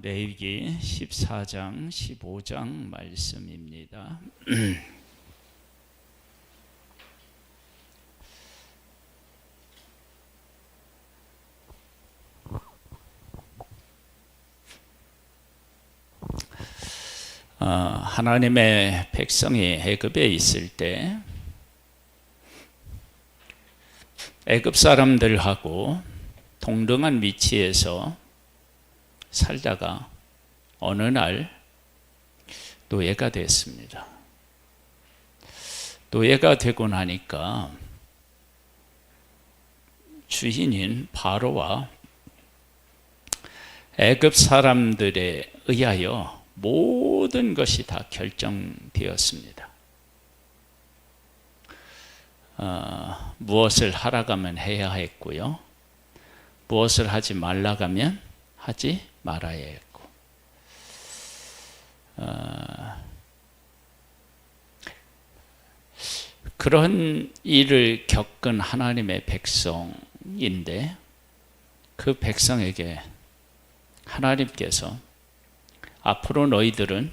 레위기 14장 15장 말씀입니다. 하나님의 백성이 애굽에 있을 때 애굽 사람들하고 동등한 위치에서 살다가 어느 날 노예가 됐습니다. 노예가 되고 나니까 주인인 바로와 애굽 사람들에 의하여 모든 것이 다 결정되었습니다. 무엇을 하라고 하면 해야 했고요. 무엇을 하지 말라고 하면 하지 말아야 했고, 그런 일을 겪은 하나님의 백성인데 그 백성에게 하나님께서 앞으로 너희들은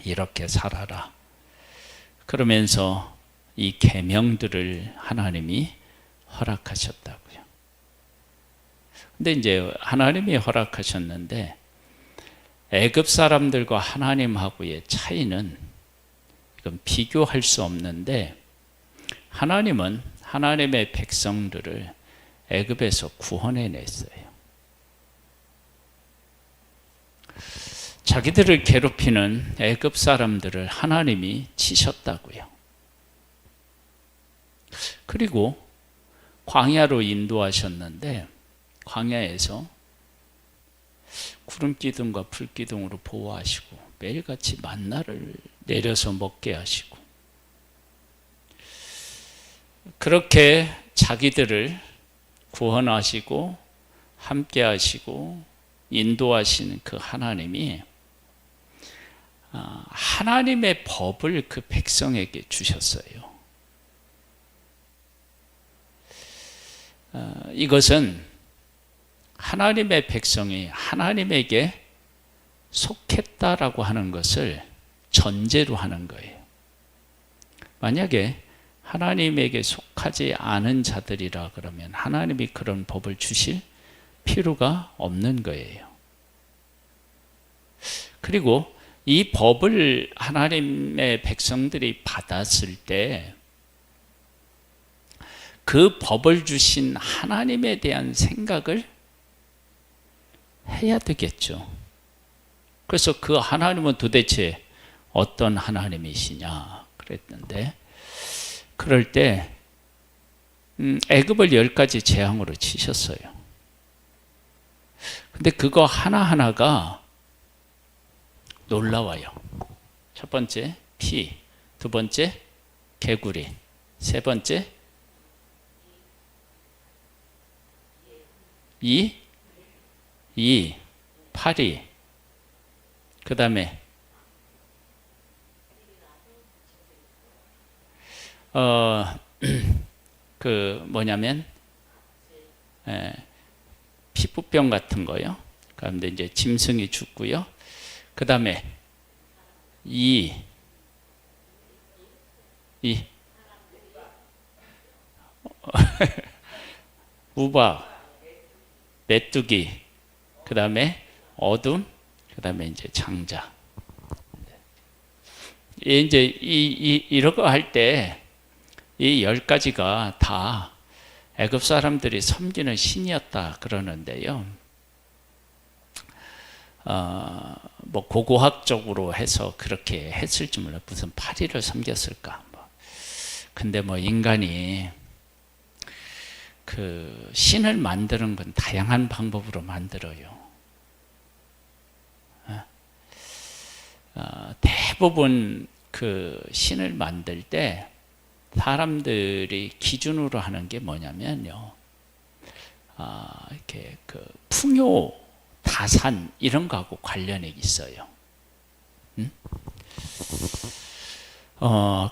이렇게 살아라 그러면서 이 계명들을 하나님이 허락하셨다고요. 근데 이제 하나님이 허락하셨는데 애굽 사람들과 하나님하고의 차이는 이건 비교할 수 없는데, 하나님은 하나님의 백성들을 애굽에서 구원해냈어요. 자기들을 괴롭히는 애굽 사람들을 하나님이 치셨다고요. 그리고 광야로 인도하셨는데 광야에서 구름 기둥과 불 기둥으로 보호하시고 매일같이 만나를 내려서 먹게 하시고, 그렇게 자기들을 구원하시고 함께 하시고 인도하시는 그 하나님이 하나님의 법을 그 백성에게 주셨어요. 이것은 하나님의 백성이 하나님에게 속했다라고 하는 것을 전제로 하는 거예요. 만약에 하나님에게 속하지 않은 자들이라 그러면 하나님이 그런 법을 주실 필요가 없는 거예요. 그리고 이 법을 하나님의 백성들이 받았을 때 그 법을 주신 하나님에 대한 생각을 해야 되겠죠. 그래서 그 하나님은 도대체 어떤 하나님이시냐 그랬는데, 그럴 때 애굽을 10가지 재앙으로 치셨어요. 근데 그거 하나하나가 놀라워요. 첫 번째 피, 두 번째 개구리, 세 번째 파리, 그 다음에 피부병 같은 거요. 그런데 이제 짐승이 죽고요. 그 다음에 우박, 메뚜기, 그 다음에 어둠, 그 다음에 이제 장자. 이제 이러고 할 때 이 10가지가 다 애굽 사람들이 섬기는 신이었다 그러는데요. 뭐 고고학적으로 해서 그렇게 했을지 몰라. 무슨 파리를 섬겼을까? 근데 뭐 인간이 그 신을 만드는 건 다양한 방법으로 만들어요. 대부분 그 신을 만들 때 사람들이 기준으로 하는 게 뭐냐면요, 이렇게 그 풍요, 다산 이런 거하고 관련이 있어요.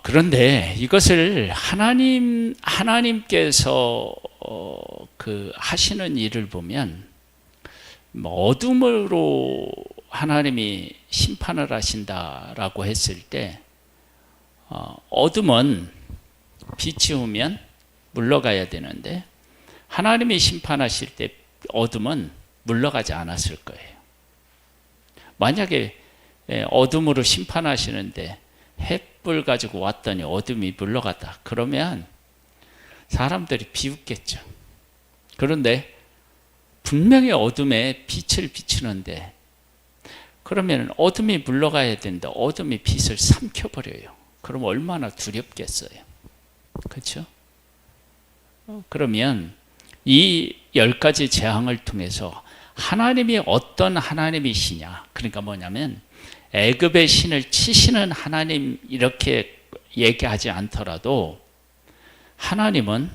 그런데 이것을 하나님께서 그 하시는 일을 보면 어둠으로 하나님이 심판을 하신다라고 했을 때 어둠은 빛이 오면 물러가야 되는데 하나님이 심판하실 때 어둠은 물러가지 않았을 거예요. 만약에 어둠으로 심판하시는데 햇불 가지고 왔더니 어둠이 물러갔다. 그러면 사람들이 비웃겠죠. 그런데 분명히 어둠에 빛을 비추는데 그러면 어둠이 물러가야 되는데 어둠이 빛을 삼켜버려요. 그럼 얼마나 두렵겠어요. 그렇죠? 그러면 이 10가지 재앙을 통해서 하나님이 어떤 하나님이시냐, 그러니까 뭐냐면 애굽의 신을 치시는 하나님 이렇게 얘기하지 않더라도 하나님은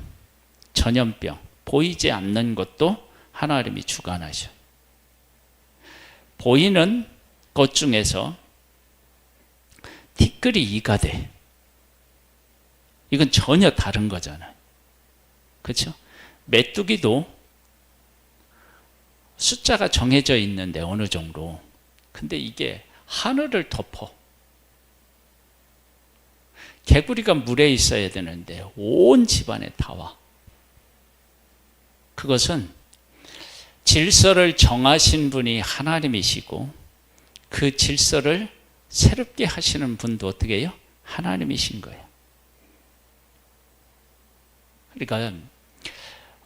전염병, 보이지 않는 것도 하나님이 주관하셔. 보이는 것 중에서 티끌이 이가 돼. 이건 전혀 다른 거잖아요. 그렇죠? 메뚜기도 숫자가 정해져 있는데 어느 정도. 근데 이게 하늘을 덮어. 개구리가 물에 있어야 되는데 온 집안에 다 와. 그것은 질서를 정하신 분이 하나님이시고 그 질서를 새롭게 하시는 분도 어떻게 해요? 하나님이신 거예요. 그러니까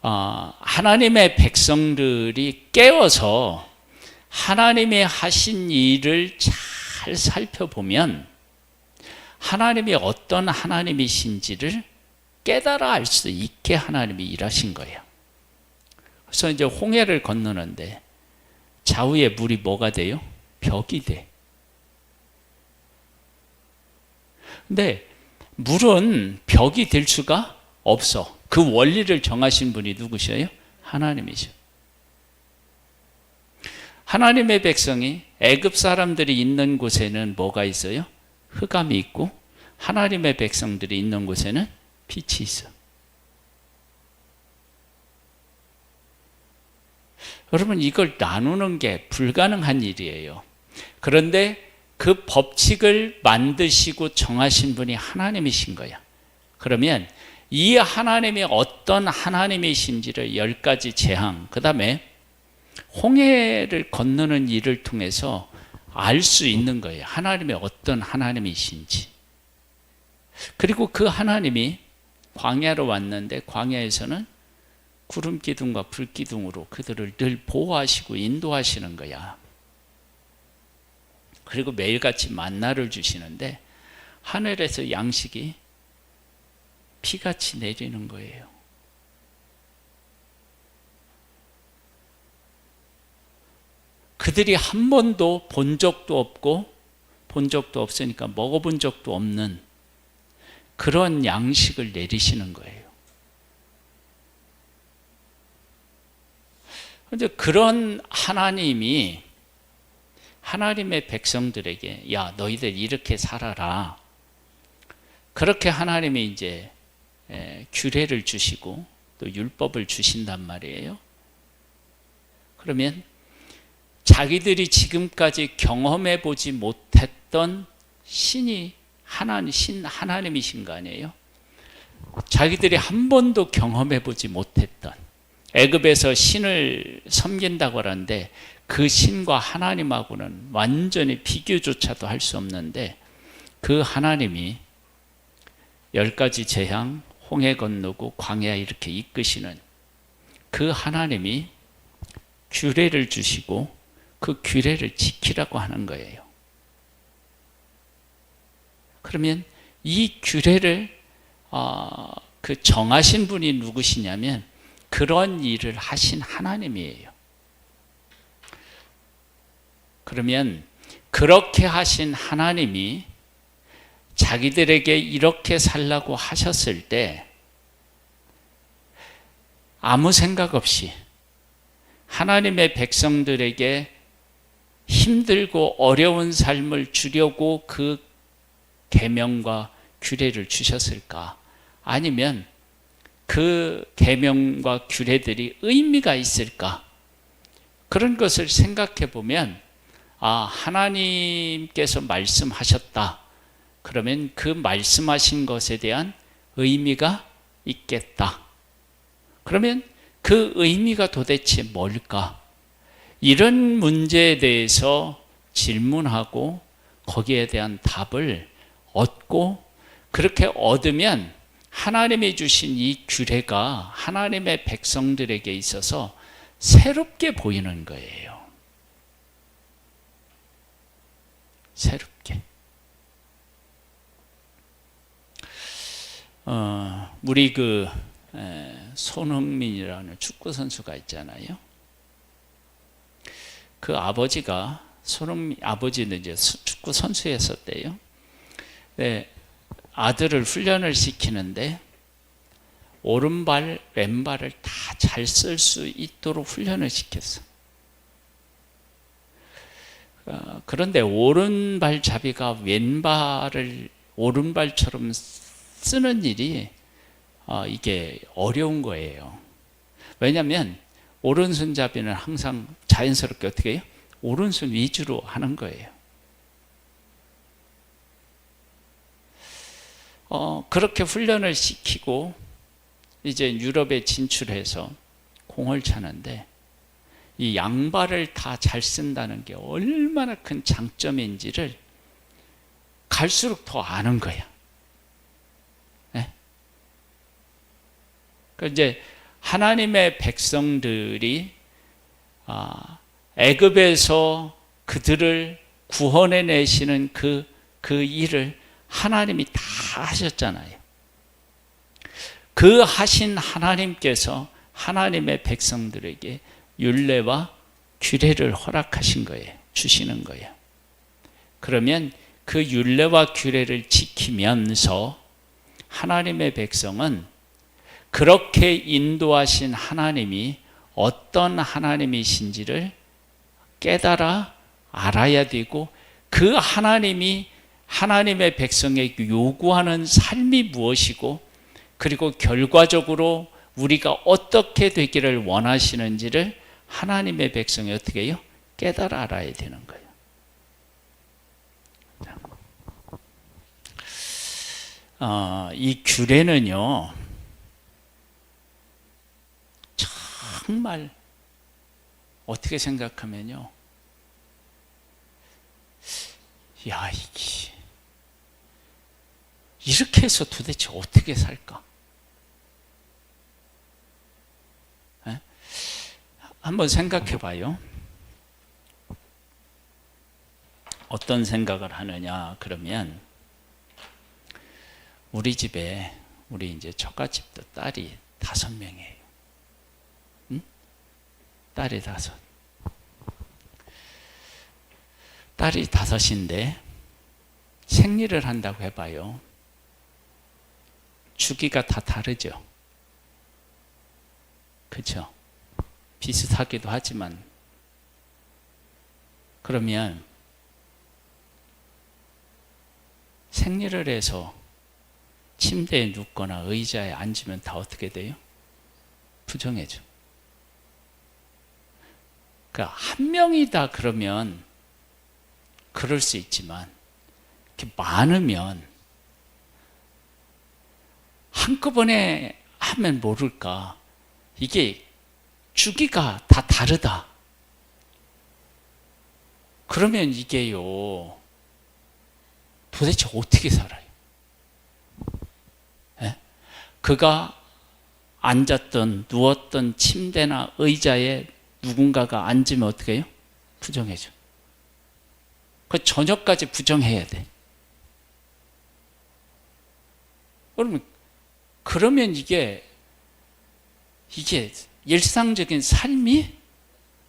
하나님의 백성들이 깨어서 하나님이 하신 일을 잘 살펴보면 하나님이 어떤 하나님이신지를 깨달아 알 수 있게 하나님이 일하신 거예요. 그래서 이제 홍해를 건너는데 좌우에 물이 뭐가 돼요? 벽이 돼. 근데 물은 벽이 될 수가 없어. 그 원리를 정하신 분이 누구셔요? 하나님이죠. 하나님의 백성이 애굽 사람들이 있는 곳에는 뭐가 있어요? 흑암이 있고 하나님의 백성들이 있는 곳에는 빛이 있어. 여러분, 이걸 나누는 게 불가능한 일이에요. 그런데 그 법칙을 만드시고 정하신 분이 하나님이신 거야. 그러면 이 하나님이 어떤 하나님이신지를 10가지 재앙, 그 다음에 홍해를 건너는 일을 통해서 알 수 있는 거예요. 하나님이 어떤 하나님이신지. 그리고 그 하나님이 광야로 왔는데 광야에서는 구름 기둥과 불 기둥으로 그들을 늘 보호하시고 인도하시는 거야. 그리고 매일같이 만나를 주시는데 하늘에서 양식이 비같이 내리는 거예요. 그들이 한 번도 본 적도 없고 본 적도 없으니까 먹어본 적도 없는 그런 양식을 내리시는 거예요. 그런데 그런 하나님이 하나님의 백성들에게 야, 너희들 이렇게 살아라. 그렇게 하나님이 이제 규례를 주시고 또 율법을 주신단 말이에요. 그러면 자기들이 지금까지 경험해 보지 못했던 신이 하나님이신 거 아니에요? 자기들이 한 번도 경험해 보지 못했던 애굽에서 신을 섬긴다고 하는데 그 신과 하나님하고는 완전히 비교조차도 할 수 없는데 그 하나님이 10가지 재앙, 홍해 건너고 광야 이렇게 이끄시는 그 하나님이 규례를 주시고 그 규례를 지키라고 하는 거예요. 그러면 이 규례를 그 정하신 분이 누구시냐면 그런 일을 하신 하나님이에요. 그러면 그렇게 하신 하나님이 자기들에게 이렇게 살라고 하셨을 때 아무 생각 없이 하나님의 백성들에게 힘들고 어려운 삶을 주려고 그 계명과 규례를 주셨을까? 아니면 그 계명과 규례들이 의미가 있을까? 그런 것을 생각해 보면 하나님께서 말씀하셨다. 그러면 그 말씀하신 것에 대한 의미가 있겠다. 그러면 그 의미가 도대체 뭘까? 이런 문제에 대해서 질문하고 거기에 대한 답을 얻고, 그렇게 얻으면 하나님이 주신 이 규례가 하나님의 백성들에게 있어서 새롭게 보이는 거예요. 새롭게. 우리 손흥민이라는 축구 선수가 있잖아요. 그 아버지가 아버지는 이제 축구 선수였었대요. 네, 아들을 훈련을 시키는데 오른발, 왼발을 다 잘 쓸 수 있도록 훈련을 시켰어. 그런데 오른발잡이가 왼발을 오른발처럼 쓰는 일이 이게 어려운 거예요. 왜냐하면 오른손잡이는 항상 자연스럽게 어떻게 해요? 오른손 위주로 하는 거예요. 그렇게 훈련을 시키고 이제 유럽에 진출해서 공을 차는데 이 양발을 다 잘 쓴다는 게 얼마나 큰 장점인지를 갈수록 더 아는 거야. 네? 그러니까 이제 하나님의 백성들이 애굽에서 그들을 구원해 내시는 그 일을 하나님이 다 하셨잖아요. 그 하신 하나님께서 하나님의 백성들에게 율례와 규례를 허락하신 거예요. 주시는 거예요. 그러면 그 율례와 규례를 지키면서 하나님의 백성은 그렇게 인도하신 하나님이 어떤 하나님이신지를 깨달아 알아야 되고, 그 하나님이 하나님의 백성에게 요구하는 삶이 무엇이고, 그리고 결과적으로 우리가 어떻게 되기를 원하시는지를 하나님의 백성이 어떻게 해요? 깨달아 알아야 되는 거예요. 이 규례는요, 정말 어떻게 생각하면요, 야, 이렇게 해서 도대체 어떻게 살까? 네? 한번 생각해 봐요. 어떤 생각을 하느냐 그러면, 우리 집에 우리 이제 처갓집도 딸이 5명이에요. 응? 딸이 5. 딸이 5인데 생리를 한다고 해봐요. 주기가 다 다르죠. 그렇죠? 비슷하기도 하지만, 그러면 생리를 해서 침대에 눕거나 의자에 앉으면 다 어떻게 돼요? 부정해져. 그러니까 한 명이다 그러면 그럴 수 있지만, 이렇게 많으면 한꺼번에 하면 모를까, 이게 주기가 다 다르다. 그러면 이게요, 도대체 어떻게 살아요? 네? 그가 앉았던 누웠던 침대나 의자에 누군가가 앉으면 어떻게 해요? 부정해져. 그 저녁까지 부정해야 돼. 그러면 이게 일상적인 삶이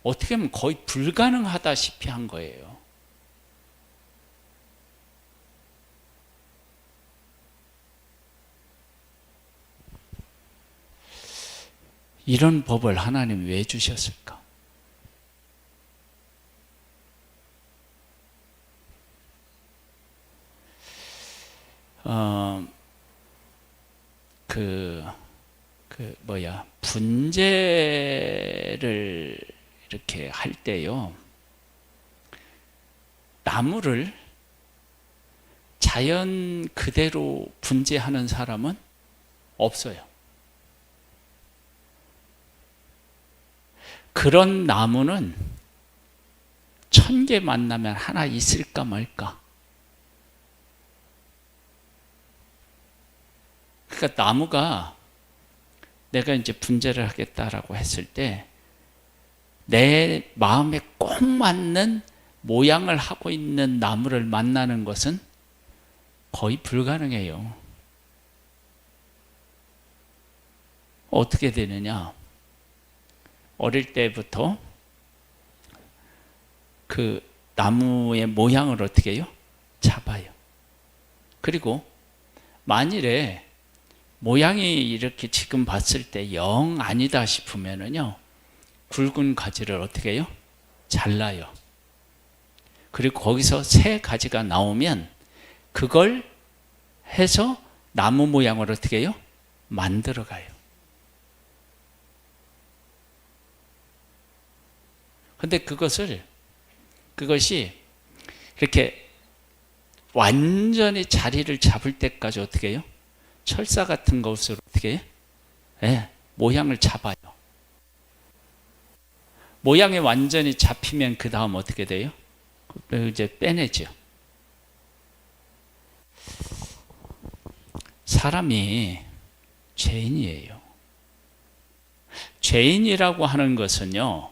어떻게 보면 거의 불가능하다시피 한 거예요. 이런 법을 하나님이 왜 주셨을까? 분재를 이렇게 할 때요, 나무를 자연 그대로 분재하는 사람은 없어요. 그런 나무는 1000개 만나면 하나 있을까 말까. 그러니까 나무가 내가 이제 분재를 하겠다라고 했을 때 내 마음에 꼭 맞는 모양을 하고 있는 나무를 만나는 것은 거의 불가능해요. 어떻게 되느냐? 어릴 때부터 그 나무의 모양을 어떻게 해요? 잡아요. 그리고 만일에 모양이 이렇게 지금 봤을 때 영 아니다 싶으면은요, 굵은 가지를 어떻게 해요? 잘라요. 그리고 거기서 새 가지가 나오면 그걸 해서 나무 모양을 어떻게 해요? 만들어 가요. 근데 그것이 이렇게 완전히 자리를 잡을 때까지 어떻게 해요? 철사 같은 것으로 어떻게 해요? 네, 모양을 잡아요. 모양이 완전히 잡히면 그 다음 어떻게 돼요? 이제 빼내죠. 사람이 죄인이에요. 죄인이라고 하는 것은요,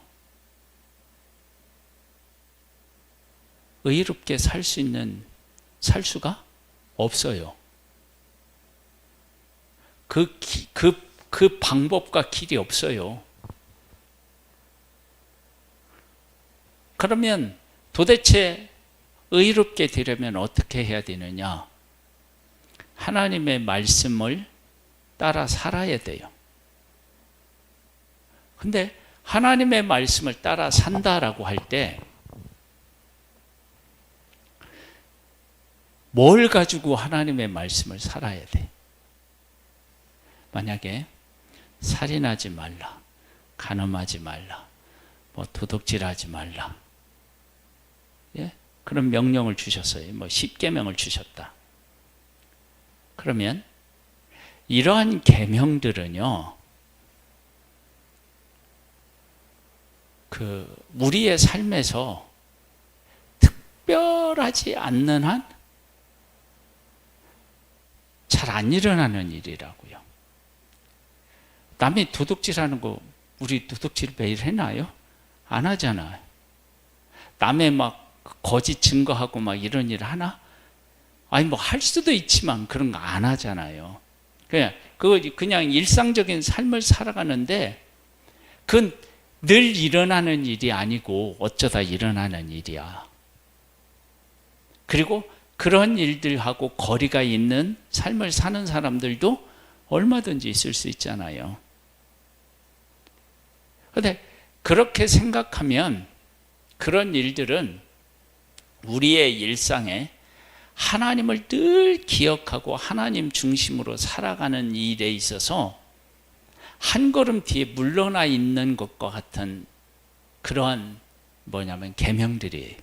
의롭게 살 수가 없어요. 그 방법과 길이 없어요. 그러면 도대체 의롭게 되려면 어떻게 해야 되느냐? 하나님의 말씀을 따라 살아야 돼요. 근데 하나님의 말씀을 따라 산다라고 할 때 뭘 가지고 하나님의 말씀을 살아야 돼? 만약에 살인하지 말라, 간음하지 말라, 도둑질하지 말라, 예? 그런 명령을 주셨어요. 10계명을 주셨다. 그러면 이러한 계명들은요, 우리의 삶에서 특별하지 않는 한 잘 안 일어나는 일이라고요. 남이 도둑질하는 거 우리 도둑질 매일 해나요? 안 하잖아요. 남의 막 거짓 증거하고 막 이런 일 하나? 아니 할 수도 있지만 그런 거 안 하잖아요. 그냥 일상적인 삶을 살아가는데 그건 늘 일어나는 일이 아니고 어쩌다 일어나는 일이야. 그리고 그런 일들하고 거리가 있는 삶을 사는 사람들도 얼마든지 있을 수 있잖아요. 그런데 그렇게 생각하면 그런 일들은 우리의 일상에 하나님을 늘 기억하고 하나님 중심으로 살아가는 일에 있어서 한 걸음 뒤에 물러나 있는 것과 같은 그러한 계명들이에요.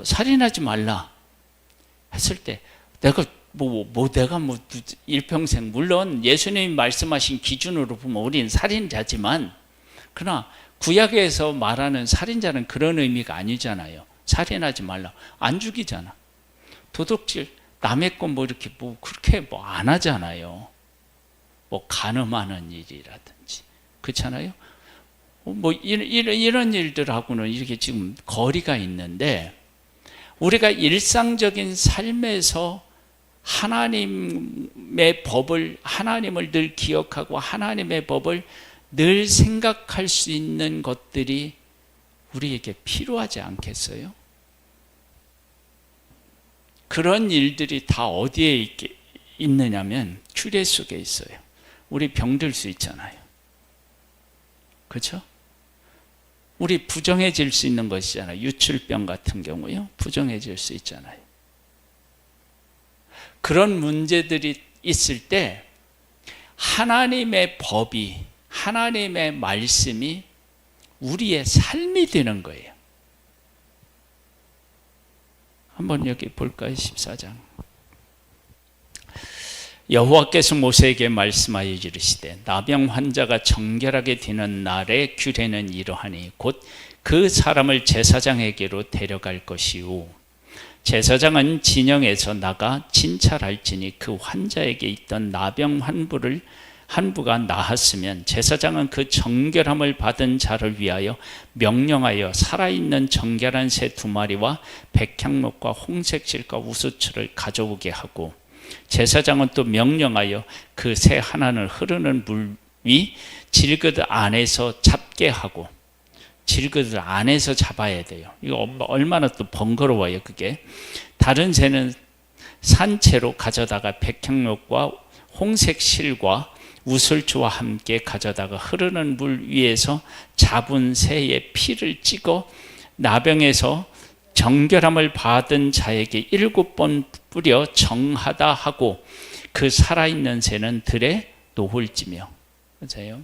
살인하지 말라 했을 때 내가 일평생 물론 예수님이 말씀하신 기준으로 보면 우리는 살인자지만 그러나 구약에서 말하는 살인자는 그런 의미가 아니잖아요. 살인하지 말라. 안 죽이잖아. 도둑질, 남의 건 이렇게 그렇게 안 하잖아요. 간음하는 일이라든지. 그렇잖아요? 이런 일들하고는 이렇게 지금 거리가 있는데 우리가 일상적인 삶에서 하나님의 법을, 하나님을 늘 기억하고 하나님의 법을 늘 생각할 수 있는 것들이 우리에게 필요하지 않겠어요? 그런 일들이 다 어디에 있느냐면 규례 속에 있어요. 우리 병들 수 있잖아요. 그렇죠? 우리 부정해질 수 있는 것이잖아요. 유출병 같은 경우요. 부정해질 수 있잖아요. 그런 문제들이 있을 때 하나님의 법이, 하나님의 말씀이 우리의 삶이 되는 거예요. 한번 여기 볼까요? 14장. 여호와께서 모세에게 말씀하여 이르시되 나병 환자가 정결하게 되는 날의 규례는 이러하니 곧 그 사람을 제사장에게로 데려갈 것이요 제사장은 진영에서 나가 진찰할지니 그 환자에게 있던 나병 한부가 나았으면 제사장은 그 정결함을 받은 자를 위하여 명령하여 살아있는 정결한 새 2마리와 백향목과 홍색실과 우수추를 가져오게 하고 제사장은 또 명령하여 그 새 하나는 흐르는 물 위 질그릇 안에서 잡게 하고 질그릇 안에서 잡아야 돼요. 이거 얼마나 또 번거로워요. 그게 다른 새는 산채로 가져다가 백향목과 홍색 실과 우슬주와 함께 가져다가 흐르는 물 위에서 잡은 새의 피를 찍어 나병에서 정결함을 받은 자에게 7번 뿌려 정하다 하고 그 살아있는 새는 들에 노을지며. 맞아요.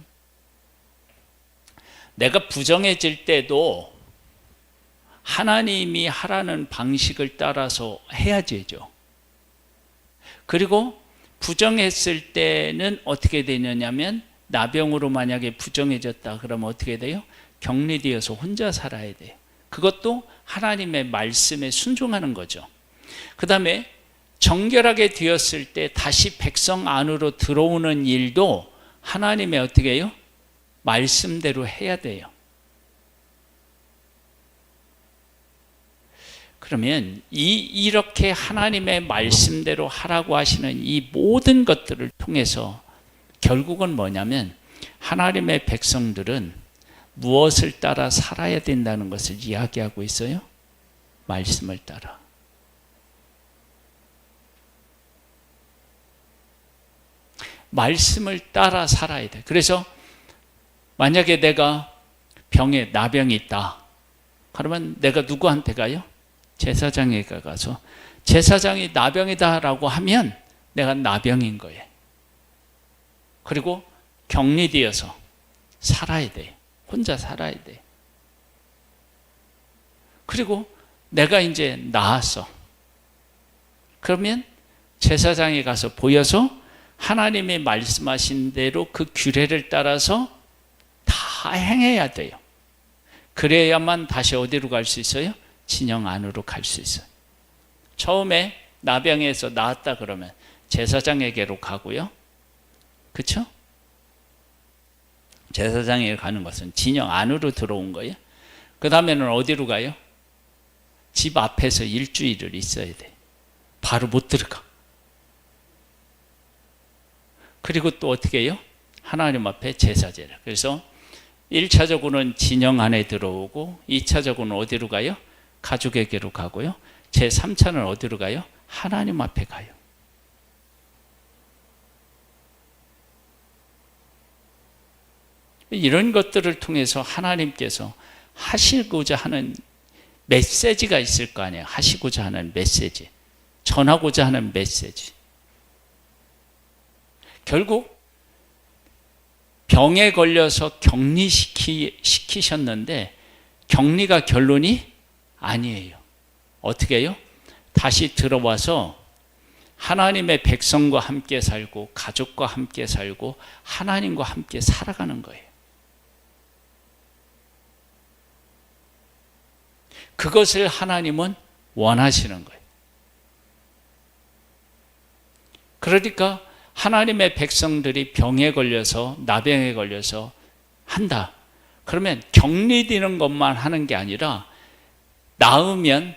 내가 부정해질 때도 하나님이 하라는 방식을 따라서 해야 되죠. 그리고 부정했을 때는 어떻게 되느냐면 나병으로 만약에 부정해졌다 그러면 어떻게 돼요? 격리되어서 혼자 살아야 돼요. 그것도 하나님의 말씀에 순종하는 거죠. 그 다음에 정결하게 되었을 때 다시 백성 안으로 들어오는 일도 하나님의 어떻게 해요? 말씀대로 해야 돼요. 그러면 이렇게 하나님의 말씀대로 하라고 하시는 이 모든 것들을 통해서 결국은 뭐냐면 하나님의 백성들은 무엇을 따라 살아야 된다는 것을 이야기하고 있어요? 말씀을 따라. 말씀을 따라 살아야 돼. 그래서 만약에 내가 나병이 있다. 그러면 내가 누구한테 가요? 제사장에게 가서 제사장이 나병이다라고 하면 내가 나병인 거예요. 그리고 격리되어서 살아야 돼. 혼자 살아야 돼. 그리고 내가 이제 나았어. 그러면 제사장에 가서 보여서 하나님이 말씀하신 대로 그 규례를 따라서 다 행해야 돼요. 그래야만 다시 어디로 갈 수 있어요? 진영 안으로 갈 수 있어요. 처음에 나병에서 나았다 그러면 제사장에게로 가고요. 그렇죠? 제사장에게 가는 것은 진영 안으로 들어온 거예요. 그 다음에는 어디로 가요? 집 앞에서 일주일을 있어야 돼. 바로 못 들어가. 그리고 또 어떻게 해요? 하나님 앞에 제사제를. 그래서 1차적으로는 진영 안에 들어오고 2차적으로는 어디로 가요? 가족에게로 가고요. 제3차는 어디로 가요? 하나님 앞에 가요. 이런 것들을 통해서 하나님께서 하시고자 하는 메시지가 있을 거 아니에요. 하시고자 하는 메시지, 전하고자 하는 메시지. 결국 병에 걸려서 격리시키셨는데 격리가 결론이 아니에요. 어떻게 해요? 다시 들어와서 하나님의 백성과 함께 살고 가족과 함께 살고 하나님과 함께 살아가는 거예요. 그것을 하나님은 원하시는 거예요. 그러니까 하나님의 백성들이 병에 걸려서 나병에 걸려서 한다. 그러면 격리되는 것만 하는 게 아니라 나으면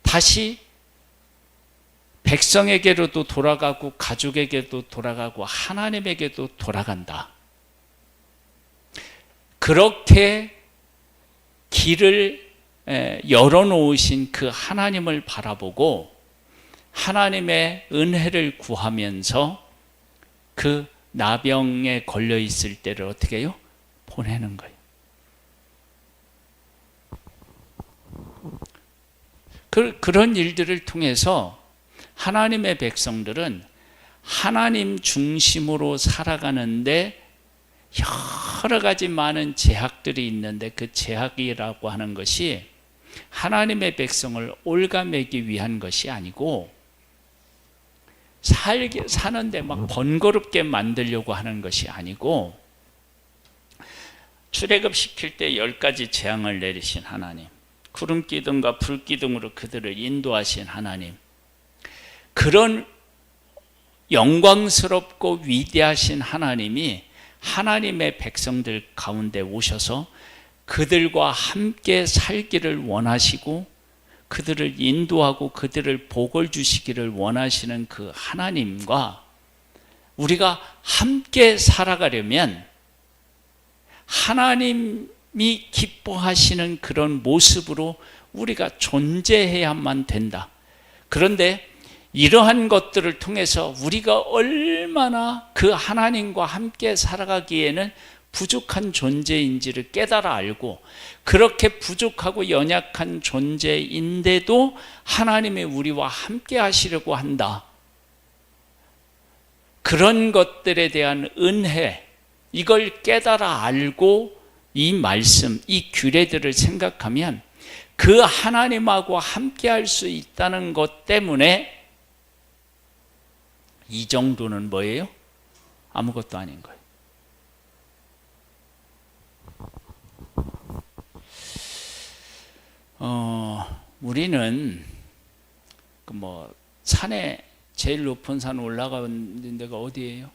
다시 백성에게로도 돌아가고 가족에게도 돌아가고 하나님에게도 돌아간다. 그렇게 길을 열어놓으신 그 하나님을 바라보고 하나님의 은혜를 구하면서 그 나병에 걸려 있을 때를 어떻게 해요? 보내는 거예요. 그런 일들을 통해서 하나님의 백성들은 하나님 중심으로 살아가는데 여러 가지 많은 제약들이 있는데 그 제약이라고 하는 것이 하나님의 백성을 올가매기 위한 것이 아니고 사는데 막 번거롭게 만들려고 하는 것이 아니고, 출애굽시킬 때 10가지 재앙을 내리신 하나님, 구름기둥과 불기둥으로 그들을 인도하신 하나님, 그런 영광스럽고 위대하신 하나님이 하나님의 백성들 가운데 오셔서 그들과 함께 살기를 원하시고 그들을 인도하고 그들을 복을 주시기를 원하시는 그 하나님과 우리가 함께 살아가려면 하나님이 기뻐하시는 그런 모습으로 우리가 존재해야만 된다. 그런데 이러한 것들을 통해서 우리가 얼마나 그 하나님과 함께 살아가기에는 부족한 존재인지를 깨달아 알고, 그렇게 부족하고 연약한 존재인데도 하나님이 우리와 함께 하시려고 한다. 그런 것들에 대한 은혜, 이걸 깨달아 알고 이 말씀, 이 규례들을 생각하면 그 하나님하고 함께 할 수 있다는 것 때문에 이 정도는 뭐예요? 아무것도 아닌 거예요. 우리는 산에 제일 높은 산 올라가는 데가 어디예요?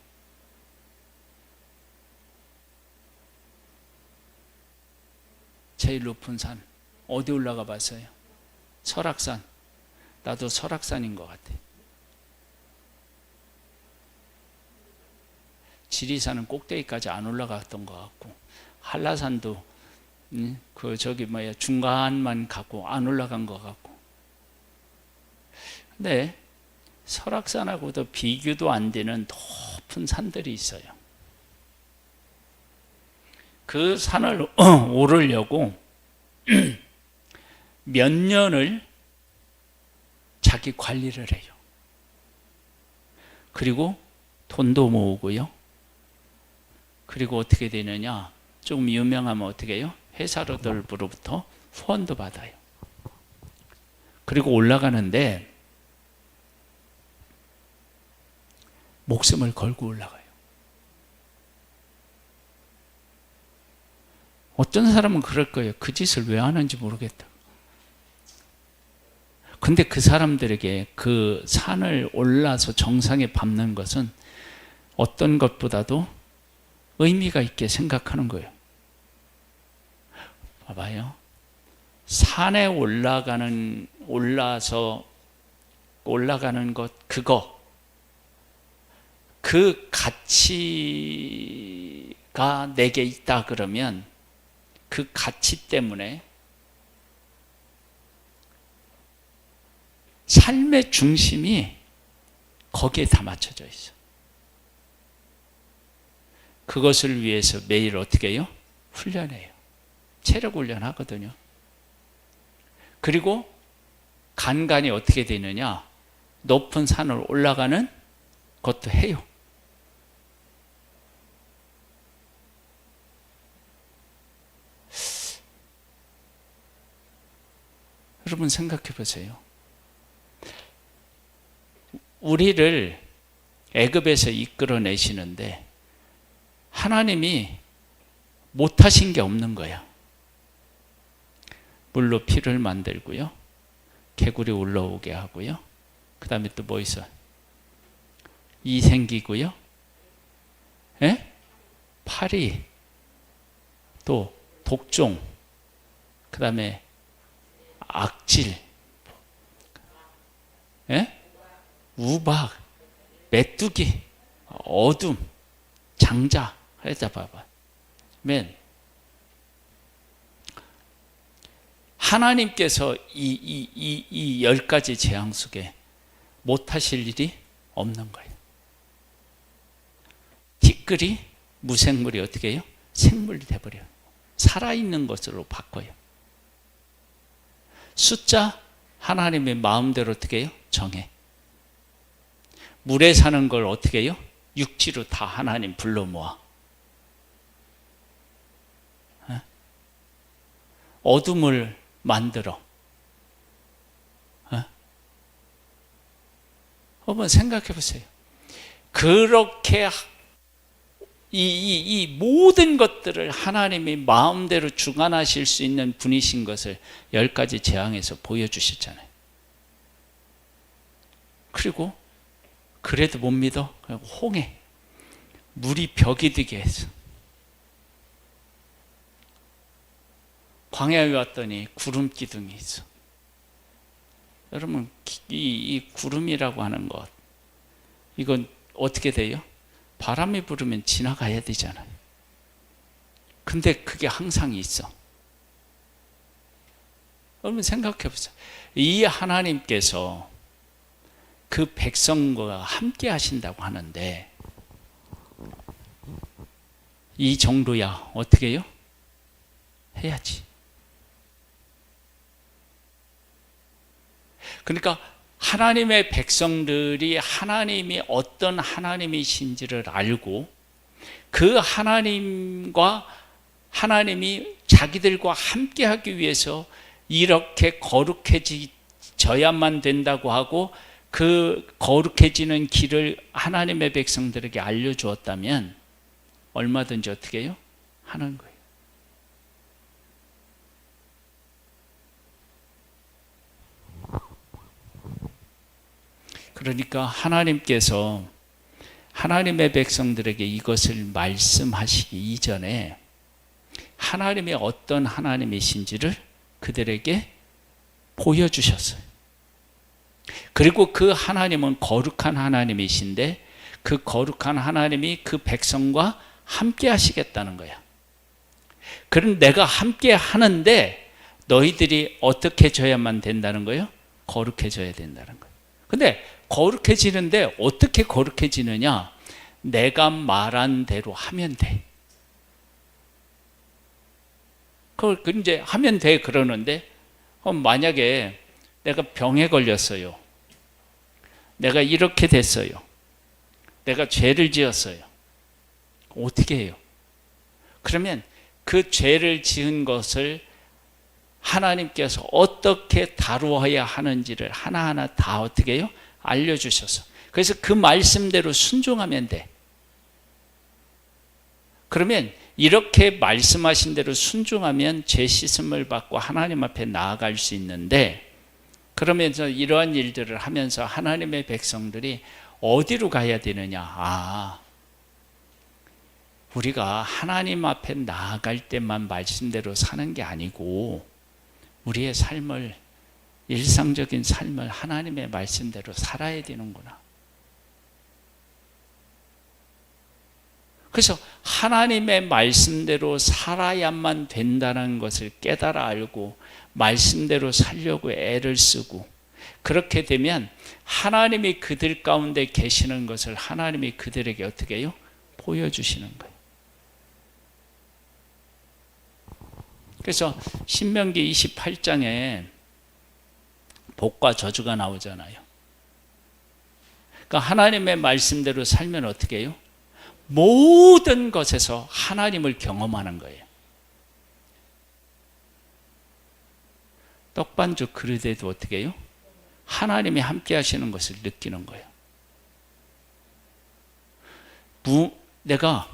제일 높은 산 어디 올라가 봤어요? 설악산. 나도 설악산인 것 같아. 지리산은 꼭대기까지 안 올라갔던 것 같고, 한라산도 중간만 가고 안 올라간 것 같고. 근데 설악산하고도 비교도 안 되는 높은 산들이 있어요. 그 산을 오르려고 몇 년을 자기 관리를 해요. 그리고 돈도 모으고요. 그리고 어떻게 되느냐, 조금 유명하면 어떻게 해요? 회사로부터 후원도 받아요. 그리고 올라가는데 목숨을 걸고 올라가요. 어떤 사람은 그럴 거예요. 그 짓을 왜 하는지 모르겠다. 근데 그 사람들에게 그 산을 올라서 정상에 밟는 것은 어떤 것보다도 의미가 있게 생각하는 거예요. 봐봐요. 산에 올라가는 것, 그 가치가 내게 있다 그러면 그 가치 때문에 삶의 중심이 거기에 다 맞춰져 있어. 그것을 위해서 매일 어떻게 해요? 훈련해요. 체력 훈련하거든요. 그리고 간간히 어떻게 되느냐, 높은 산을 올라가는 것도 해요. 여러분 생각해 보세요. 우리를 애굽에서 이끌어내시는데 하나님이 못하신 게 없는 거야. 물로 피를 만들고요, 개구리 올라오게 하고요, 그 다음에 또 뭐 있어요? 이 생기고요, 파리, 또 독종, 그 다음에 악질, 우박, 메뚜기, 어둠, 장자. 해자 봐봐. 맨 하나님께서 이 10가지 재앙 속에 못하실 일이 없는 거예요. 티끌이 무생물이 어떻게 해요? 생물이 돼버려요. 살아있는 것으로 바꿔요. 숫자 하나님의 마음대로 어떻게 해요? 정해. 물에 사는 걸 어떻게 해요? 육지로 다 하나님 불러 모아. 어둠을 만들어? 한번 생각해 보세요. 그렇게 이 모든 것들을 하나님이 마음대로 주관하실 수 있는 분이신 것을 10가지 재앙에서 보여주셨잖아요. 그리고 그래도 못 믿어? 홍해, 물이 벽이 되게 해서. 광야에 왔더니 구름 기둥이 있어. 여러분, 이 구름이라고 하는 것, 이건 어떻게 돼요? 바람이 불으면 지나가야 되잖아요. 근데 그게 항상 있어. 여러분 생각해 보세요. 이 하나님께서 그 백성과 함께 하신다고 하는데, 이 정도야 어떻게 해요? 해야지. 그러니까 하나님의 백성들이 하나님이 어떤 하나님이신지를 알고 그 하나님과 하나님이 자기들과 함께 하기 위해서 이렇게 거룩해져야만 된다고 하고 그 거룩해지는 길을 하나님의 백성들에게 알려주었다면 얼마든지 어떻게 해요? 하는 거예요. 그러니까 하나님께서 하나님의 백성들에게 이것을 말씀하시기 이전에 하나님이 어떤 하나님이신지를 그들에게 보여주셨어요. 그리고 그 하나님은 거룩한 하나님이신데 그 거룩한 하나님이 그 백성과 함께 하시겠다는 거야. 그럼 내가 함께 하는데 너희들이 어떻게 져야만 된다는 거예요? 거룩해져야 된다는 거예요. 근데 거룩해지는데 어떻게 거룩해지느냐? 내가 말한 대로 하면 돼. 그걸 이제 하면 돼 그러는데, 만약에 내가 병에 걸렸어요. 내가 이렇게 됐어요. 내가 죄를 지었어요. 어떻게 해요? 그러면 그 죄를 지은 것을 하나님께서 어떻게 다루어야 하는지를 하나하나 다 어떻게 해요? 알려주셔서. 그래서 그 말씀대로 순종하면 돼. 그러면 이렇게 말씀하신 대로 순종하면 죄 씻음을 받고 하나님 앞에 나아갈 수 있는데, 그러면서 이러한 일들을 하면서 하나님의 백성들이 어디로 가야 되느냐? 우리가 하나님 앞에 나아갈 때만 말씀대로 사는 게 아니고 우리의 삶을, 일상적인 삶을 하나님의 말씀대로 살아야 되는구나. 그래서 하나님의 말씀대로 살아야만 된다는 것을 깨달아 알고 말씀대로 살려고 애를 쓰고, 그렇게 되면 하나님이 그들 가운데 계시는 것을 하나님이 그들에게 어떻게 해요? 보여주시는 거예요. 그래서 신명기 28장에 복과 저주가 나오잖아요. 그러니까 하나님의 말씀대로 살면 어떻게 해요? 모든 것에서 하나님을 경험하는 거예요. 떡반죽 그릇에도 어떻게 해요? 하나님이 함께 하시는 것을 느끼는 거예요. 내가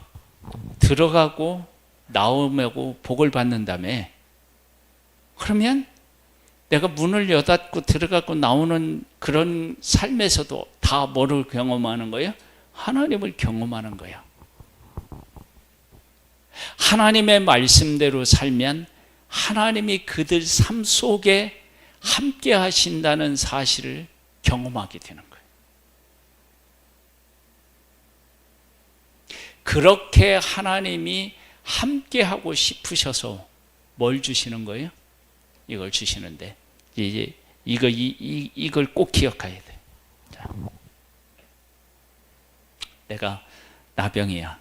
들어가고 나오고 복을 받는다며, 그러면 내가 문을 여닫고 들어가고 나오는 그런 삶에서도 다 뭐를 경험하는 거예요? 하나님을 경험하는 거야. 하나님의 말씀대로 살면 하나님이 그들 삶 속에 함께 하신다는 사실을 경험하게 되는 거예요. 그렇게 하나님이 함께 하고 싶으셔서 뭘 주시는 거예요? 이걸 주시는데, 이제 이걸 꼭 기억해야 돼. 자, 내가 나병이야.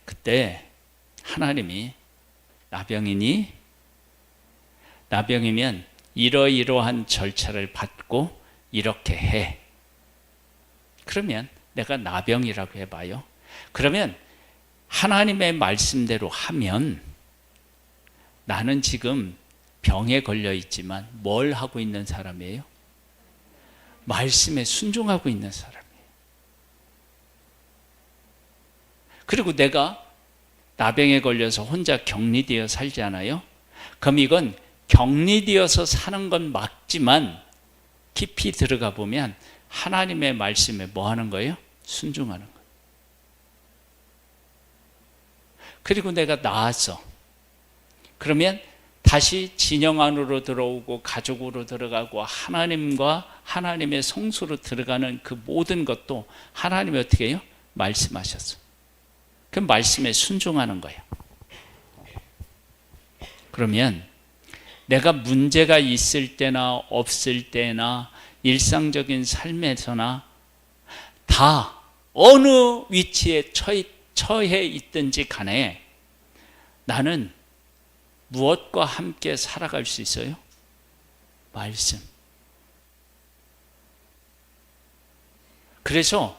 그때 하나님이 나병이니? 나병이면 이러이러한 절차를 받고 이렇게 해. 그러면 내가 나병이라고 해봐요. 그러면 하나님의 말씀대로 하면 나는 지금 병에 걸려 있지만 뭘 하고 있는 사람이에요? 말씀에 순종하고 있는 사람이에요. 그리고 내가 나병에 걸려서 혼자 격리되어 살잖아요. 그럼 이건 격리되어서 사는 건 맞지만 깊이 들어가 보면 하나님의 말씀에 뭐 하는 거예요? 순종하는 거예요. 그리고 내가 나아서 그러면 다시 진영 안으로 들어오고 가족으로 들어가고 하나님과 하나님의 성소로 들어가는 그 모든 것도 하나님이 어떻게 해요? 말씀하셨어. 그 말씀에 순종하는 거예요. 그러면 내가 문제가 있을 때나 없을 때나 일상적인 삶에서나 다 어느 위치에 처해 있든지 간에 나는 무엇과 함께 살아갈 수 있어요? 말씀. 그래서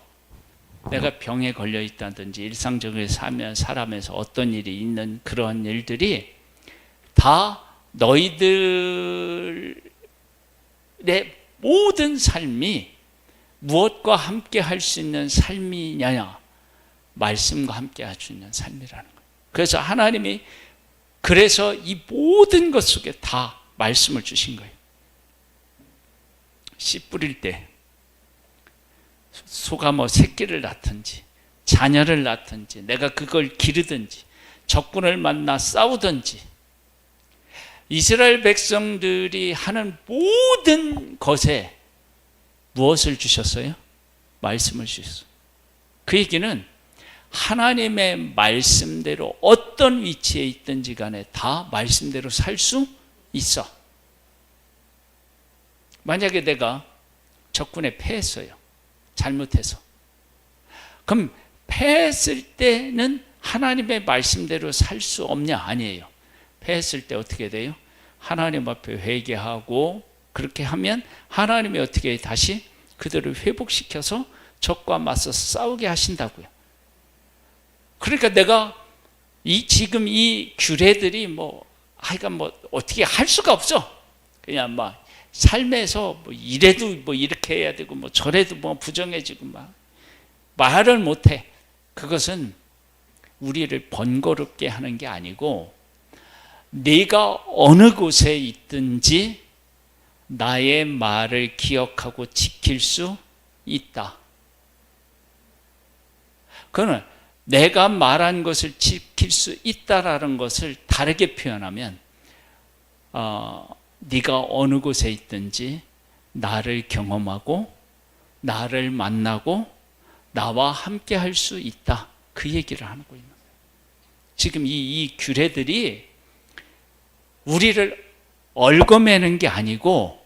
내가 병에 걸려 있다든지 일상적으로 살아가면서 어떤 일이 있는 그러한 일들이 다 너희들의 모든 삶이 무엇과 함께 할 수 있는 삶이냐? 말씀과 함께 할 수 있는 삶이라는 거예요. 그래서 하나님이 그래서 이 모든 것 속에 다 말씀을 주신 거예요. 씨 뿌릴 때 소가 뭐 새끼를 낳든지 자녀를 낳든지 내가 그걸 기르든지 적군을 만나 싸우든지 이스라엘 백성들이 하는 모든 것에 무엇을 주셨어요? 말씀을 주셨어요. 그 얘기는 하나님의 말씀대로 어떤 위치에 있든지 간에 다 말씀대로 살 수 있어. 만약에 내가 적군에 패했어요. 잘못해서. 그럼 패했을 때는 하나님의 말씀대로 살 수 없냐? 아니에요. 패했을 때 어떻게 돼요? 하나님 앞에 회개하고 그렇게 하면 하나님이 어떻게 다시 그들을 회복시켜서 적과 맞서 싸우게 하신다고요. 그러니까 내가 지금 이 규례들이 하여간 어떻게 할 수가 없어. 그냥 삶에서 이래도 이렇게 해야 되고 저래도 부정해지고 말을 못해. 그것은 우리를 번거롭게 하는 게 아니고 네가 어느 곳에 있든지 나의 말을 기억하고 지킬 수 있다. 그거는 내가 말한 것을 지킬 수 있다라는 것을 다르게 표현하면 네가 어느 곳에 있든지 나를 경험하고 나를 만나고 나와 함께 할 수 있다. 그 얘기를 하는 거예요. 지금 이 규례들이 우리를 얽어매는 게 아니고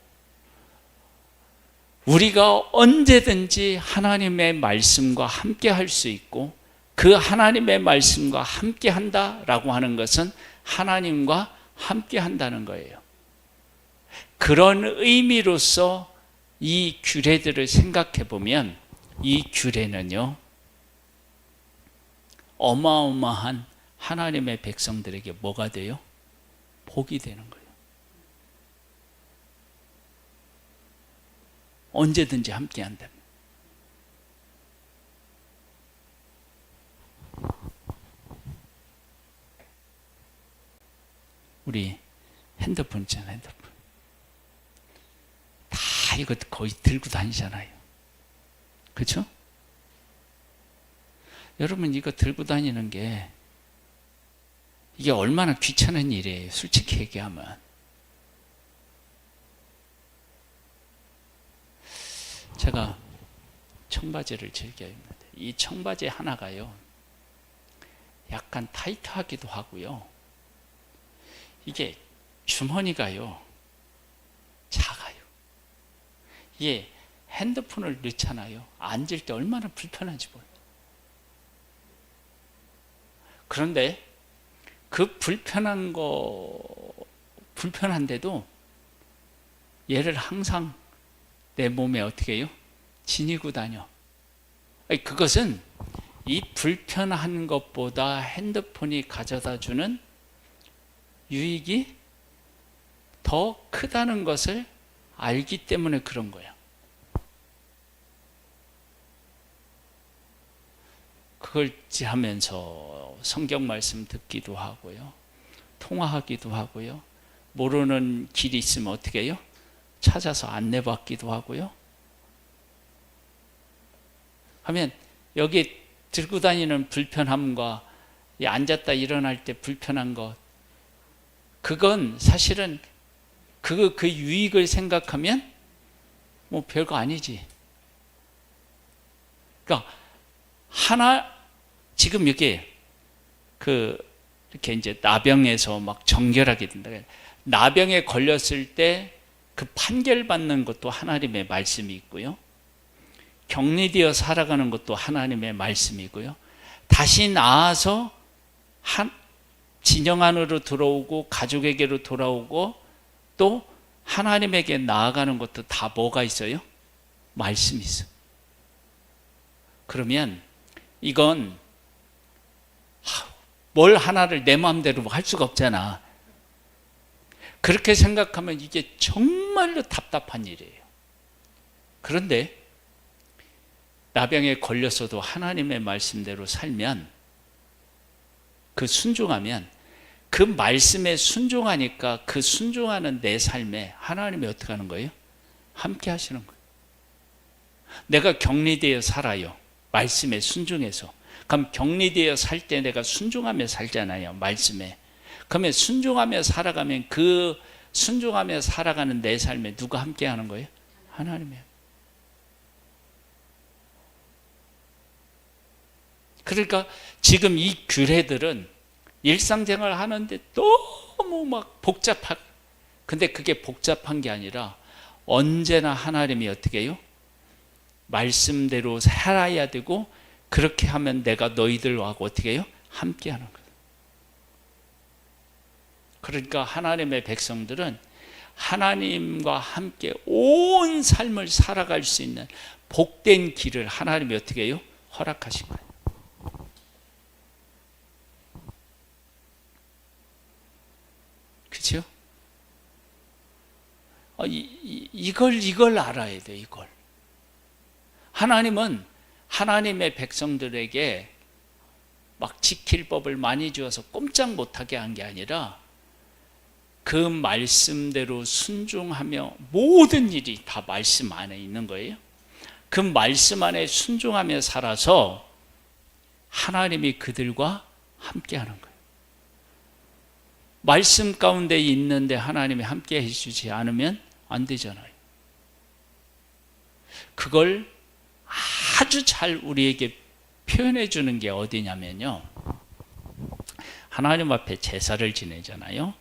우리가 언제든지 하나님의 말씀과 함께 할 수 있고 그 하나님의 말씀과 함께 한다라고 하는 것은 하나님과 함께 한다는 거예요. 그런 의미로서 이 규례들을 생각해 보면 이 규례는요, 어마어마한 하나님의 백성들에게 뭐가 돼요? 복이 되는 거예요. 언제든지 함께 한다면. 우리 핸드폰 있잖아요, 핸드폰. 다 이거 거의 들고 다니잖아요. 그렇죠? 여러분 이거 들고 다니는 게 이게 얼마나 귀찮은 일이에요, 솔직히 얘기하면. 제가 청바지를 즐겨 입는데 이 청바지 하나가요 약간 타이트하기도 하고요, 이게 주머니가요 작아요. 이게 핸드폰을 넣잖아요. 앉을 때 얼마나 불편한지 몰라요. 그런데 그 불편한데도 얘를 항상 내 몸에 어떻게 해요? 지니고 다녀. 그것은 이 불편한 것보다 핸드폰이 가져다 주는 유익이 더 크다는 것을 알기 때문에 그런 거야. 그걸 하면서 성경 말씀 듣기도 하고요. 통화하기도 하고요. 모르는 길이 있으면 어떻게 해요? 찾아서 안내받기도 하고요. 하면 여기 들고 다니는 불편함과 앉았다 일어날 때 불편한 것, 그건 사실은 그 유익을 생각하면 뭐 별거 아니지. 그러니까 지금 이렇게 이렇게 이제 나병에서 막 정결하게 된다. 나병에 걸렸을 때 그 판결받는 것도 하나님의 말씀이 있고요. 격리되어 살아가는 것도 하나님의 말씀이고요. 다시 나아서 진영 안으로 들어오고 가족에게로 돌아오고 또 하나님에게 나아가는 것도 다 뭐가 있어요? 말씀이 있어요. 그러면 이건 뭘 하나를 내 마음대로 할 수가 없잖아. 그렇게 생각하면 이게 정말로 답답한 일이에요. 그런데 나병에 걸렸어도 하나님의 말씀대로 살면, 순종하면, 그 말씀에 순종하니까 그 순종하는 내 삶에 하나님이 어떻게 하는 거예요? 함께 하시는 거예요. 내가 격리되어 살아요. 말씀에 순종해서. 그럼 격리되어 살 때 내가 순종하며 살잖아요. 말씀에. 그러면 순종하며 살아가면 그 순종하며 살아가는 내 삶에 누가 함께 하는 거예요? 하나님이에요. 그러니까 지금 이 규례들은 일상생활 하는데 너무 막 근데 그게 복잡한 게 아니라 언제나 하나님이 어떻게 해요? 말씀대로 살아야 되고, 그렇게 하면 내가 너희들하고 어떻게 해요? 함께 하는 거예요. 그러니까 하나님의 백성들은 하나님과 함께 온 삶을 살아갈 수 있는 복된 길을 하나님이 어떻게 해요? 허락하신 거예요. 그렇죠? 이걸 알아야 돼. 이걸. 하나님은 하나님의 백성들에게 막 지킬 법을 많이 주어서 꼼짝 못하게 한 게 아니라 그 말씀대로 순종하며 모든 일이 다 말씀 안에 있는 거예요. 그 말씀 안에 순종하며 살아서 하나님이 그들과 함께 하는 거예요. 말씀 가운데 있는데 하나님이 함께 해주지 않으면 안 되잖아요. 그걸 아주 잘 우리에게 표현해 주는 게 어디냐면요, 하나님 앞에 제사를 지내잖아요.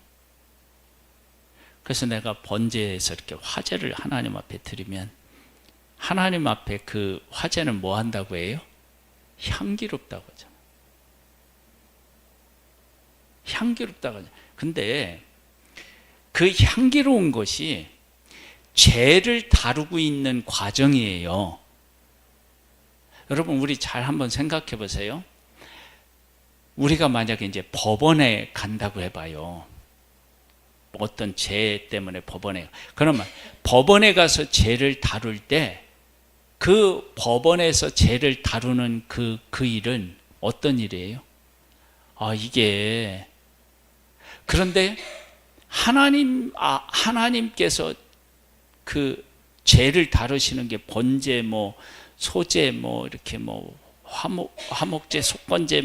그래서 내가 번제에서 이렇게 화제를 하나님 앞에 드리면 하나님 앞에 그 화제는 뭐 한다고 해요? 향기롭다고 하잖아요. 향기롭다고 하잖아요. 근데 그 향기로운 것이 죄를 다루고 있는 과정이에요. 여러분, 우리 잘 한번 생각해 보세요. 우리가 만약에 이제 법원에 간다고 해봐요. 어떤 죄 때문에 법원에. 그러면 법원에 가서 죄를 다룰 때 그 법원에서 죄를 다루는 그 일은 어떤 일이에요? 이게. 그런데 하나님께서 그 죄를 다루시는 게 번제, 소제, 이렇게 화목제, 속건제,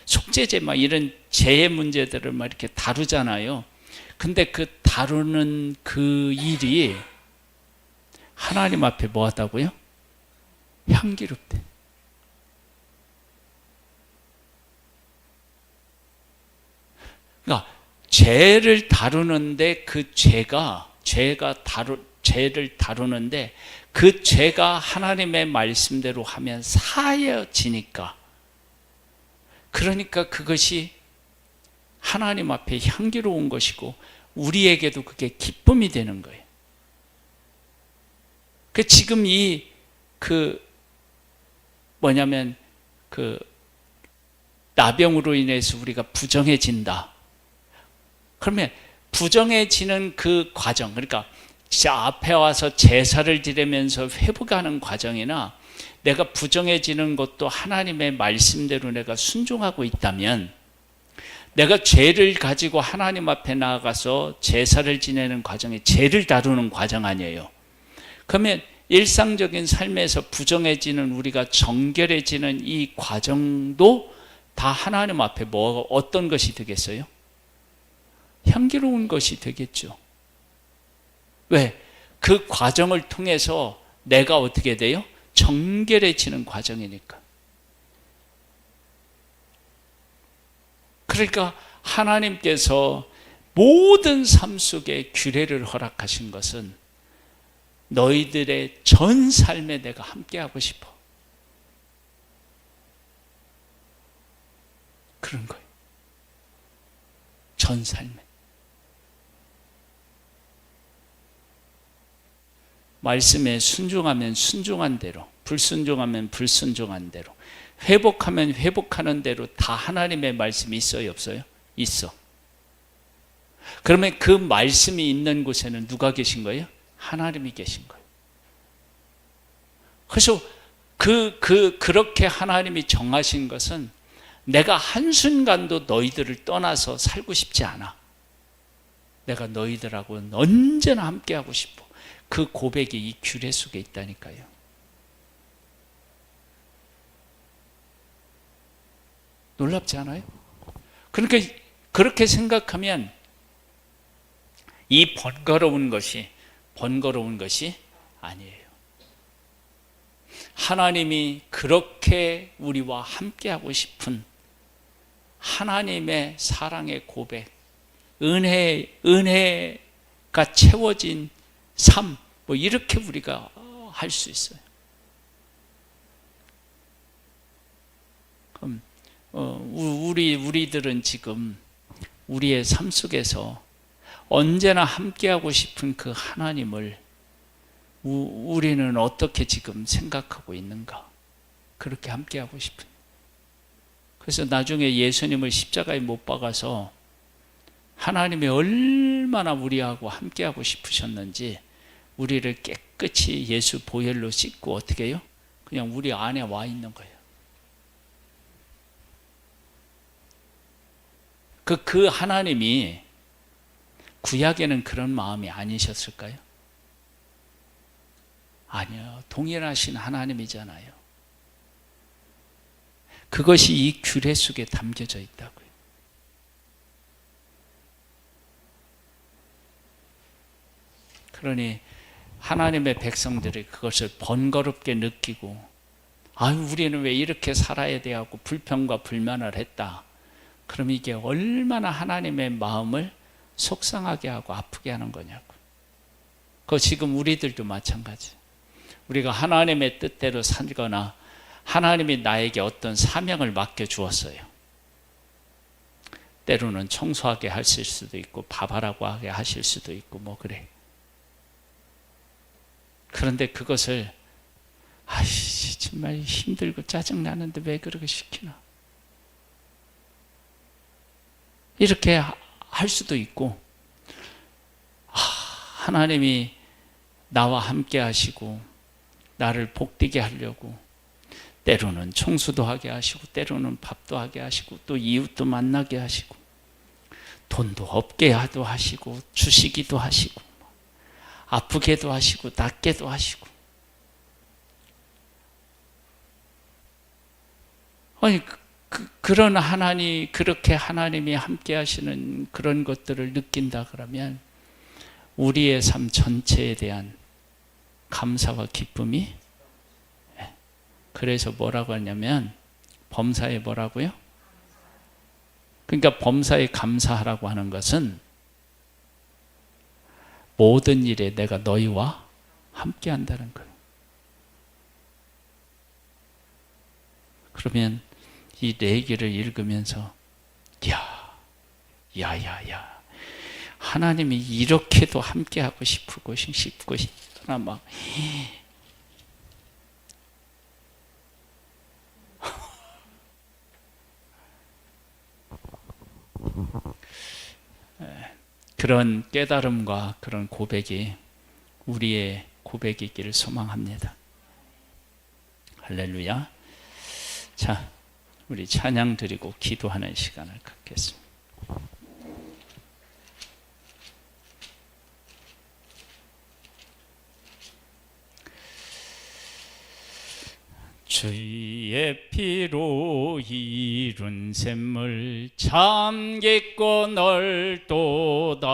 속죄제, 이런 죄의 문제들을 이렇게 다루잖아요. 근데 그 다루는 그 일이 하나님 앞에 뭐 하다고요? 향기롭대. 그러니까 죄를 다루는데 죄를 다루는데 그 죄가 하나님의 말씀대로 하면 사해지니까, 그러니까 그것이 하나님 앞에 향기로운 것이고 우리에게도 그게 기쁨이 되는 거예요. 지금 나병으로 인해서 우리가 부정해진다. 그러면 부정해지는 그 과정, 그러니까 앞에 와서 제사를 드리면서 회복하는 과정이나 내가 부정해지는 것도 하나님의 말씀대로 내가 순종하고 있다면, 내가 죄를 가지고 하나님 앞에 나아가서 제사를 지내는 과정이 죄를 다루는 과정 아니에요. 그러면 일상적인 삶에서 부정해지는, 우리가 정결해지는 이 과정도 다 하나님 앞에 어떤 것이 되겠어요? 향기로운 것이 되겠죠. 왜? 그 과정을 통해서 내가 어떻게 돼요? 정결해지는 과정이니까. 그러니까 하나님께서 모든 삶 속에 규례를 허락하신 것은 너희들의 전 삶에 내가 함께하고 싶어. 그런 거예요. 전 삶에. 말씀에 순종하면 순종한 대로, 불순종하면 불순종한 대로, 회복하면 회복하는 대로 다 하나님의 말씀이 있어요, 없어요? 있어. 그러면 그 말씀이 있는 곳에는 누가 계신 거예요? 하나님이 계신 거예요. 그래서 그렇게 하나님이 정하신 것은 내가 한순간도 너희들을 떠나서 살고 싶지 않아. 내가 너희들하고는 언제나 함께하고 싶어. 그 고백이 이 규례 속에 있다니까요. 놀랍지 않아요? 그러니까 그렇게 생각하면 이 번거로운 것이 아니에요. 하나님이 그렇게 우리와 함께하고 싶은 하나님의 사랑의 고백, 은혜가 채워진 삶, 이렇게 우리가 할 수 있어요. 그럼 우리들은 지금 우리의 삶 속에서 언제나 함께하고 싶은 그 하나님을 우리는 어떻게 지금 생각하고 있는가? 그렇게 함께하고 싶은. 그래서 나중에 예수님을 십자가에 못 박아서 하나님이 얼마나 우리하고 함께하고 싶으셨는지 우리를 깨끗이 예수 보혈로 씻고 어떻게 해요? 그냥 우리 안에 와 있는 거예요. 그 하나님이 구약에는 그런 마음이 아니셨을까요? 아니요. 동일하신 하나님이잖아요. 그것이 이 규례 속에 담겨져 있다고요. 그러니 하나님의 백성들이 그것을 번거롭게 느끼고, 우리는 왜 이렇게 살아야 돼 하고 불평과 불만을 했다. 그럼 이게 얼마나 하나님의 마음을 속상하게 하고 아프게 하는 거냐고. 그거 지금 우리들도 마찬가지. 우리가 하나님의 뜻대로 살거나 하나님이 나에게 어떤 사명을 맡겨주었어요. 때로는 청소하게 하실 수도 있고 밥하라고 하게 하실 수도 있고 그래. 그런데 그것을 정말 힘들고 짜증나는데 왜 그렇게 시키나. 이렇게 할 수도 있고, 하나님이 나와 함께 하시고 나를 복되게 하려고 때로는 청소도 하게 하시고 때로는 밥도 하게 하시고 또 이웃도 만나게 하시고 돈도 없게 하시고 주시기도 하시고 아프게도 하시고 낫게도 하시고. 아니 그런 그렇게 하나님이 함께 하시는 그런 것들을 느낀다 그러면 우리의 삶 전체에 대한 감사와 기쁨이, 그래서 뭐라고 하냐면 범사에 뭐라고요? 그러니까 범사에 감사하라고 하는 것은 모든 일에 내가 너희와 함께 한다는 거예요. 그러면 이 내기를 읽으면서 야야야 하나님이 이렇게도 함께하고 싶고 싶구나 막 그런 깨달음과 그런 고백이 우리의 고백이기를 소망합니다. 할렐루야. 자, 우리 찬양 드리고 기도하는 시간을 갖겠습니다. 주의 피로 이룬 샘물 참 깊고 넓도다.